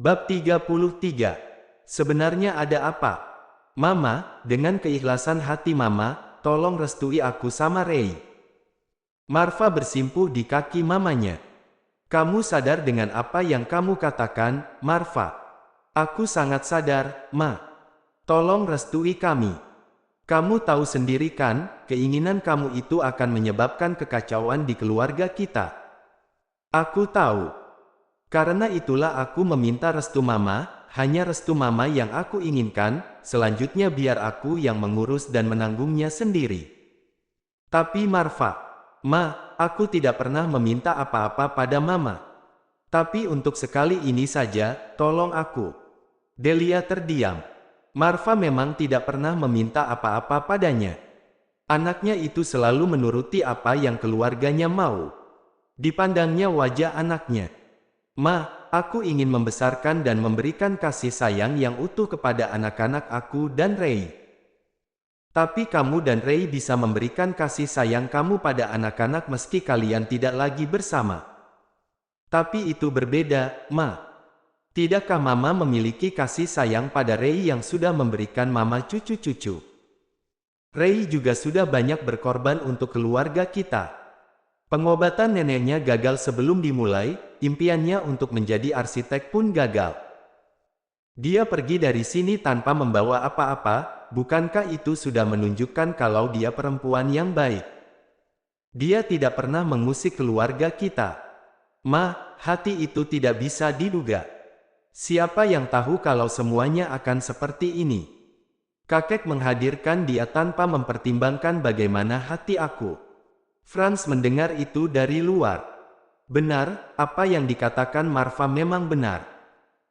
Bab 33. Sebenarnya ada apa? Mama, dengan keikhlasan hati Mama, tolong restui aku sama Ray. Marva bersimpuh di kaki mamanya. Kamu sadar dengan apa yang kamu katakan, Marva? Aku sangat sadar, Ma. Tolong restui kami. Kamu tahu sendiri kan, keinginan kamu itu akan menyebabkan kekacauan di keluarga kita. Aku tahu. Karena itulah aku meminta restu Mama, hanya restu Mama yang aku inginkan, selanjutnya biar aku yang mengurus dan menanggungnya sendiri. Tapi Marva, Ma, aku tidak pernah meminta apa-apa pada Mama. Tapi untuk sekali ini saja, tolong aku. Delia terdiam. Marva memang tidak pernah meminta apa-apa padanya. Anaknya itu selalu menuruti apa yang keluarganya mau. Dipandangnya wajah anaknya. Ma, aku ingin membesarkan dan memberikan kasih sayang yang utuh kepada anak-anak aku dan Ray. Tapi kamu dan Ray bisa memberikan kasih sayang kamu pada anak-anak meski kalian tidak lagi bersama. Tapi itu berbeda, Ma. Tidakkah Mama memiliki kasih sayang pada Ray yang sudah memberikan Mama cucu-cucu? Ray juga sudah banyak berkorban untuk keluarga kita. Pengobatan neneknya gagal sebelum dimulai, impiannya untuk menjadi arsitek pun gagal. Dia pergi dari sini tanpa membawa apa-apa, bukankah itu sudah menunjukkan kalau dia perempuan yang baik? Dia tidak pernah mengusik keluarga kita. Ma, hati itu tidak bisa diduga. Siapa yang tahu kalau semuanya akan seperti ini? Kakek menghadirkan dia tanpa mempertimbangkan bagaimana hati aku. Franz mendengar itu dari luar. Benar, apa yang dikatakan Marva memang benar.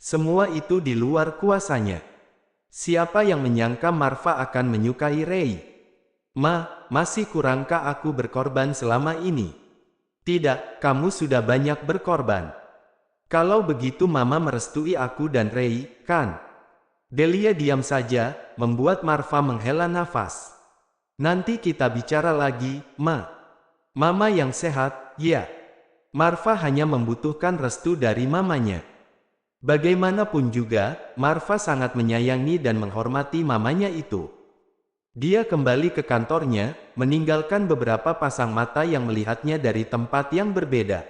Semua itu di luar kuasanya. Siapa yang menyangka Marva akan menyukai Ray? Ma, masih kurangkah aku berkorban selama ini? Tidak, kamu sudah banyak berkorban. Kalau begitu Mama merestui aku dan Ray, kan? Delia diam saja, membuat Marva menghela nafas. Nanti kita bicara lagi, Ma. Mama yang sehat, ya. Marva hanya membutuhkan restu dari mamanya. Bagaimanapun juga, Marva sangat menyayangi dan menghormati mamanya itu. Dia kembali ke kantornya, meninggalkan beberapa pasang mata yang melihatnya dari tempat yang berbeda.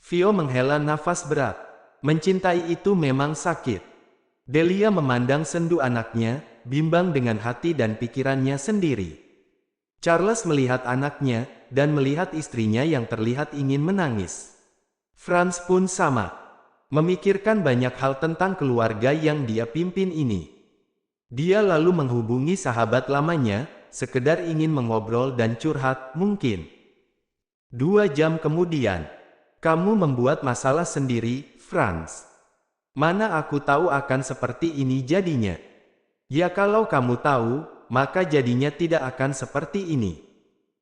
Vio menghela nafas berat. Mencintai itu memang sakit. Delia memandang sendu anaknya, bimbang dengan hati dan pikirannya sendiri. Charles melihat anaknya, dan melihat istrinya yang terlihat ingin menangis. Franz pun sama. Memikirkan banyak hal tentang keluarga yang dia pimpin ini. Dia lalu menghubungi sahabat lamanya, sekedar ingin mengobrol dan curhat, mungkin. 2 jam kemudian. Kamu membuat masalah sendiri, Franz. Mana aku tahu akan seperti ini jadinya. Ya kalau kamu tahu, maka jadinya tidak akan seperti ini.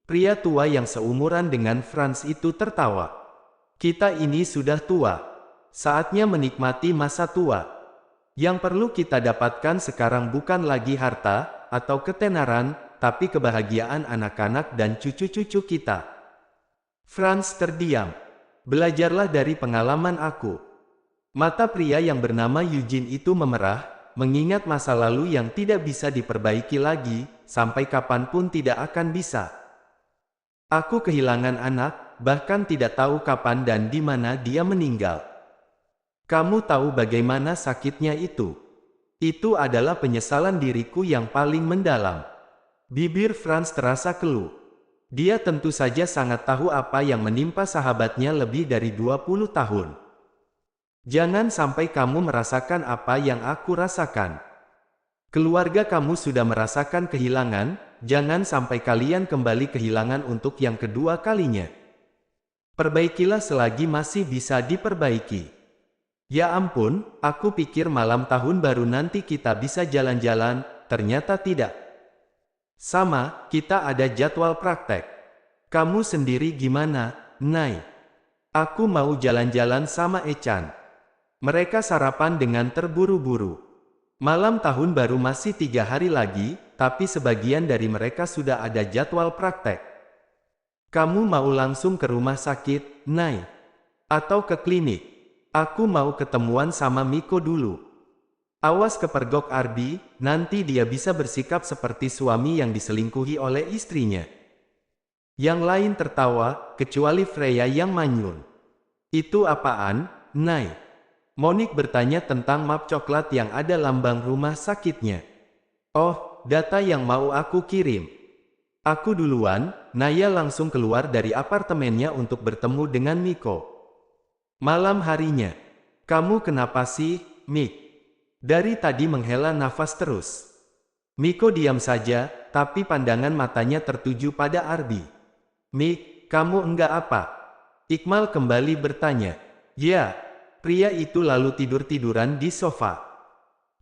Pria tua yang seumuran dengan Franz itu tertawa. Kita ini sudah tua. Saatnya menikmati masa tua. Yang perlu kita dapatkan sekarang bukan lagi harta, atau ketenaran, tapi kebahagiaan anak-anak dan cucu-cucu kita. Franz terdiam. Belajarlah dari pengalaman aku. Mata pria yang bernama Eugene itu memerah, mengingat masa lalu yang tidak bisa diperbaiki lagi, sampai kapanpun tidak akan bisa. Aku kehilangan anak, bahkan tidak tahu kapan dan di mana dia meninggal. Kamu tahu bagaimana sakitnya itu? Itu adalah penyesalan diriku yang paling mendalam. Bibir Franz terasa keluh. Dia tentu saja sangat tahu apa yang menimpa sahabatnya lebih dari 20 tahun. Jangan sampai kamu merasakan apa yang aku rasakan. Keluarga kamu sudah merasakan kehilangan, jangan sampai kalian kembali kehilangan untuk yang kedua kalinya. Perbaikilah selagi masih bisa diperbaiki. Ya ampun, aku pikir malam tahun baru nanti kita bisa jalan-jalan, ternyata tidak. Sama, kita ada jadwal praktek. Kamu sendiri gimana, Nay? Aku mau jalan-jalan sama Echan. Mereka sarapan dengan terburu-buru. Malam tahun baru masih 3 hari lagi, tapi sebagian dari mereka sudah ada jadwal praktek. Kamu mau langsung ke rumah sakit, Nay? Atau ke klinik? Aku mau ketemuan sama Miko dulu. Awas kepergok Arby, nanti dia bisa bersikap seperti suami yang diselingkuhi oleh istrinya. Yang lain tertawa, kecuali Freya yang manyun. Itu apaan, Nay? Monique bertanya tentang map coklat yang ada lambang rumah sakitnya. Oh, data yang mau aku kirim. Aku duluan. Naya langsung keluar dari apartemennya untuk bertemu dengan Miko. Malam harinya. Kamu kenapa sih, Mick? Dari tadi menghela nafas terus. Miko diam saja, tapi pandangan matanya tertuju pada Arby. Mick, kamu enggak apa? Iqmal kembali bertanya. Ya, pria itu lalu tidur-tiduran di sofa.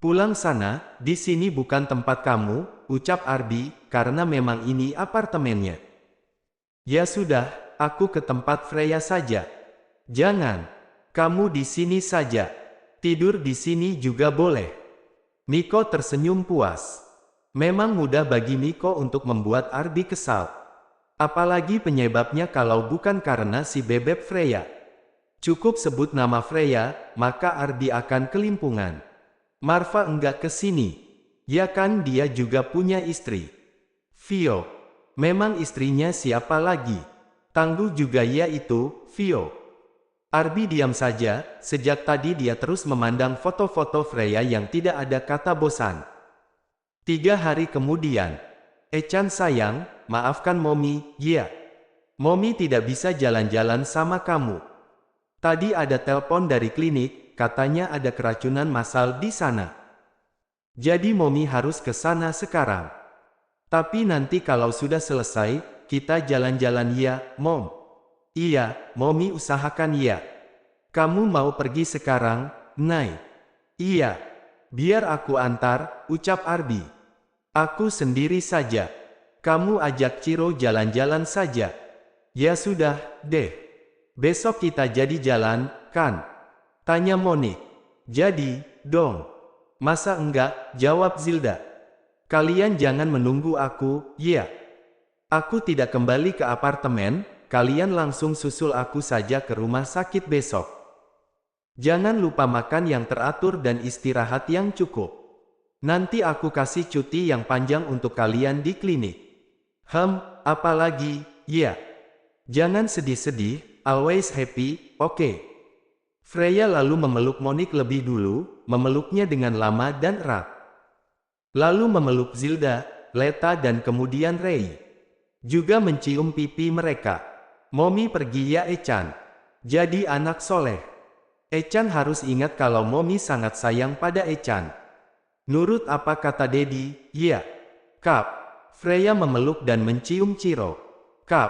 Pulang sana, di sini bukan tempat kamu, ucap Arby, karena memang ini apartemennya. Ya sudah, aku ke tempat Freya saja. Jangan, kamu di sini saja. Tidur di sini juga boleh. Miko tersenyum puas. Memang mudah bagi Miko untuk membuat Arby kesal. Apalagi penyebabnya kalau bukan karena si bebek Freya. Cukup sebut nama Freya, maka Arby akan kelimpungan. Marva enggak ke sini. Ya kan dia juga punya istri. Vio. Memang istrinya siapa lagi? Tangguh juga ya itu, Vio. Arby diam saja, sejak tadi dia terus memandang foto-foto Freya yang tidak ada kata bosan. 3 hari kemudian. Echan sayang, maafkan Momi, ya. Momi tidak bisa jalan-jalan sama kamu. Tadi ada telepon dari klinik, katanya ada keracunan massal di sana. Jadi Momi harus ke sana sekarang. Tapi nanti kalau sudah selesai, kita jalan-jalan ya, Mom. Iya, Momi usahakan ya. Kamu mau pergi sekarang, Nay? Iya. Biar aku antar, ucap Arby. Aku sendiri saja. Kamu ajak Ciro jalan-jalan saja. Ya sudah, deh. Besok kita jadi jalan, kan? Tanya Monique. Jadi, dong. Masa enggak, jawab Zilda. Kalian jangan menunggu aku, ya. Aku tidak kembali ke apartemen, kalian langsung susul aku saja ke rumah sakit besok. Jangan lupa makan yang teratur dan istirahat yang cukup. Nanti aku kasih cuti yang panjang untuk kalian di klinik. Apalagi, ya. Jangan sedih-sedih, always happy, oke? Freya lalu memeluk Monique lebih dulu, memeluknya dengan lama dan erat. Lalu memeluk Zilda, Leta dan kemudian Ray. Juga mencium pipi mereka. Momi pergi ya Echan. Jadi anak soleh. Echan harus ingat kalau Momi sangat sayang pada Echan. Nurut apa kata Dedi, ya. Kap. Freya memeluk dan mencium Ciro. Kap.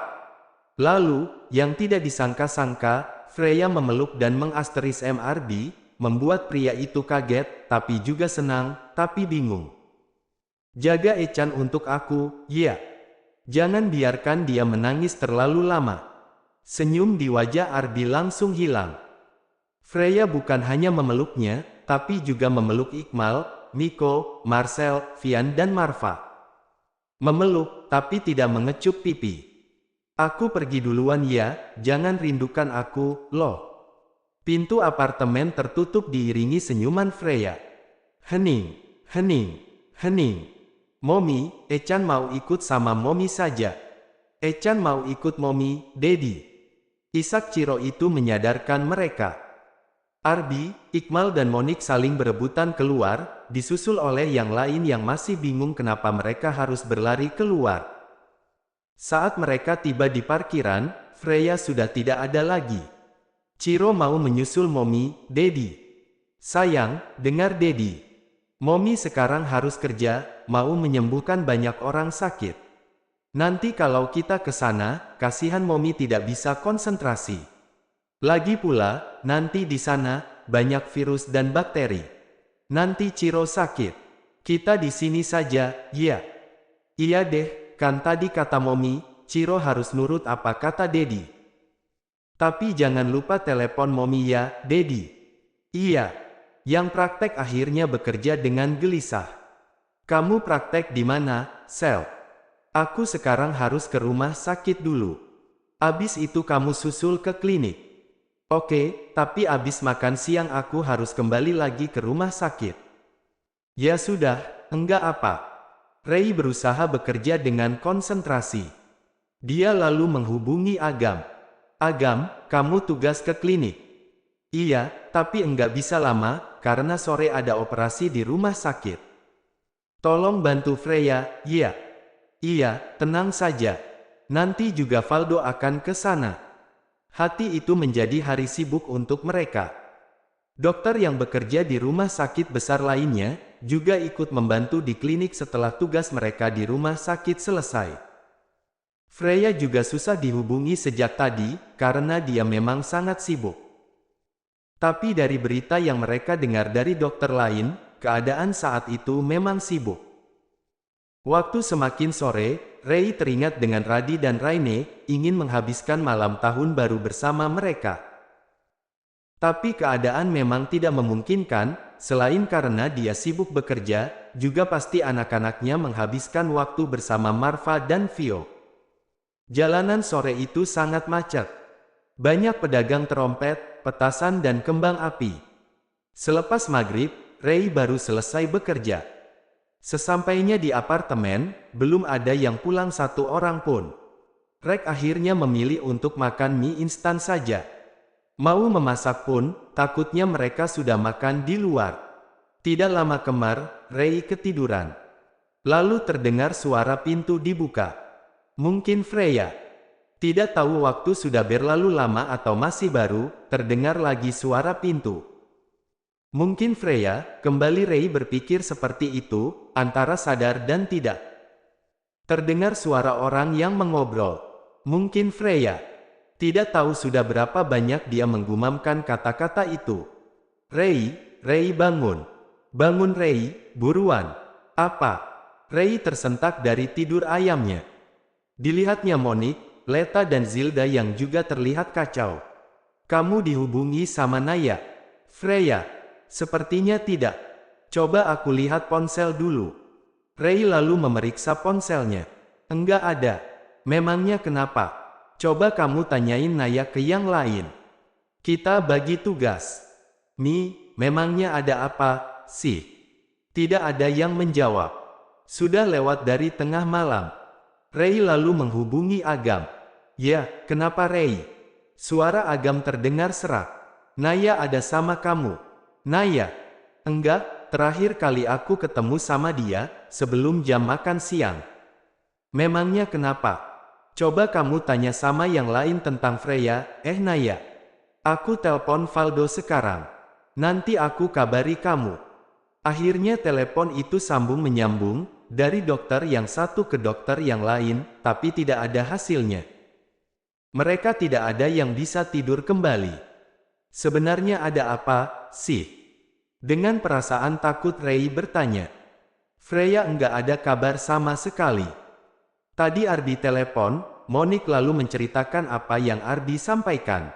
Lalu, yang tidak disangka-sangka, Freya memeluk dan mengasteris Arby, membuat pria itu kaget, tapi juga senang, tapi bingung. Jaga Echan untuk aku, ya. Jangan biarkan dia menangis terlalu lama. Senyum di wajah Arby langsung hilang. Freya bukan hanya memeluknya, tapi juga memeluk Iqmal, Miko, Marcel, Vian dan Marva. Memeluk, tapi tidak mengecup pipi. Aku pergi duluan ya, jangan rindukan aku, loh. Pintu apartemen tertutup diiringi senyuman Freya. Hening, hening, hening. Momi, Echan mau ikut sama Momi saja. Echan mau ikut Momi, Dedi. Isak Ciro itu menyadarkan mereka. Arby, Iqmal dan Monique saling berebutan keluar, disusul oleh yang lain yang masih bingung kenapa mereka harus berlari keluar. Saat mereka tiba di parkiran, Freya sudah tidak ada lagi. Ciro mau menyusul Momi, Dedi. Sayang, dengar Dedi. Momi sekarang harus kerja, mau menyembuhkan banyak orang sakit. Nanti kalau kita ke sana, kasihan Momi tidak bisa konsentrasi. Lagi pula, nanti di sana, banyak virus dan bakteri. Nanti Ciro sakit. Kita di sini saja, ya. Iya deh, kan tadi kata Momi, Ciro harus nurut apa kata Dedi. Tapi jangan lupa telepon Momi ya, Dedi. Iya. Yang praktek akhirnya bekerja dengan gelisah. Kamu praktek di mana, Sel? Aku sekarang harus ke rumah sakit dulu. Abis itu kamu susul ke klinik. Oke, tapi abis makan siang aku harus kembali lagi ke rumah sakit. Ya sudah, enggak apa. Ray berusaha bekerja dengan konsentrasi. Dia lalu menghubungi Agam. Agam, kamu tugas ke klinik. Iya, tapi enggak bisa lama, karena sore ada operasi di rumah sakit. Tolong bantu Freya, ya. Iya, tenang saja. Nanti juga Valdo akan ke sana. Hati itu menjadi hari sibuk untuk mereka. Dokter yang bekerja di rumah sakit besar lainnya, juga ikut membantu di klinik setelah tugas mereka di rumah sakit selesai. Freya juga susah dihubungi sejak tadi, karena dia memang sangat sibuk. Tapi dari berita yang mereka dengar dari dokter lain, keadaan saat itu memang sibuk. Waktu semakin sore, Ray teringat dengan Radi dan Raine, ingin menghabiskan malam tahun baru bersama mereka. Tapi keadaan memang tidak memungkinkan, selain karena dia sibuk bekerja, juga pasti anak-anaknya menghabiskan waktu bersama Marva dan Vio. Jalanan sore itu sangat macet. Banyak pedagang trompet, petasan dan kembang api. Selepas maghrib, Ray baru selesai bekerja. Sesampainya di apartemen, belum ada yang pulang satu orang pun. Rek akhirnya memilih untuk makan mie instan saja. Mau memasak pun, takutnya mereka sudah makan di luar. Tidak lama kemar, Ray ketiduran. Lalu terdengar suara pintu dibuka. Mungkin Freya. Tidak tahu waktu sudah berlalu lama atau masih baru, terdengar lagi suara pintu. Mungkin Freya, kembali Ray berpikir seperti itu, antara sadar dan tidak. Terdengar suara orang yang mengobrol. Mungkin Freya. Tidak tahu sudah berapa banyak dia menggumamkan kata-kata itu. Ray bangun. Bangun Ray, buruan. Apa? Ray tersentak dari tidur ayamnya. Dilihatnya Monique, Leta dan Zilda yang juga terlihat kacau. Kamu dihubungi sama Naya? Freya. Sepertinya tidak. Coba aku lihat ponsel dulu. Ray lalu memeriksa ponselnya. Enggak ada. Memangnya kenapa? Coba kamu tanyain Naya ke yang lain. Kita bagi tugas. Memangnya ada apa, sih? Tidak ada yang menjawab. Sudah lewat dari tengah malam. Ray lalu menghubungi Agam. Ya, kenapa Ray? Suara Agam terdengar serak. Naya ada sama kamu. Naya? Enggak, terakhir kali aku ketemu sama dia, sebelum jam makan siang. Memangnya kenapa? Coba kamu tanya sama yang lain tentang Freya, Naya. Aku telpon Valdo sekarang. Nanti aku kabari kamu. Akhirnya telepon itu sambung menyambung, dari dokter yang satu ke dokter yang lain, tapi tidak ada hasilnya. Mereka tidak ada yang bisa tidur kembali. Sebenarnya ada apa, sih? Dengan perasaan takut Ray bertanya. Freya enggak ada kabar sama sekali. Tadi Ardi telepon, Monique lalu menceritakan apa yang Ardi sampaikan.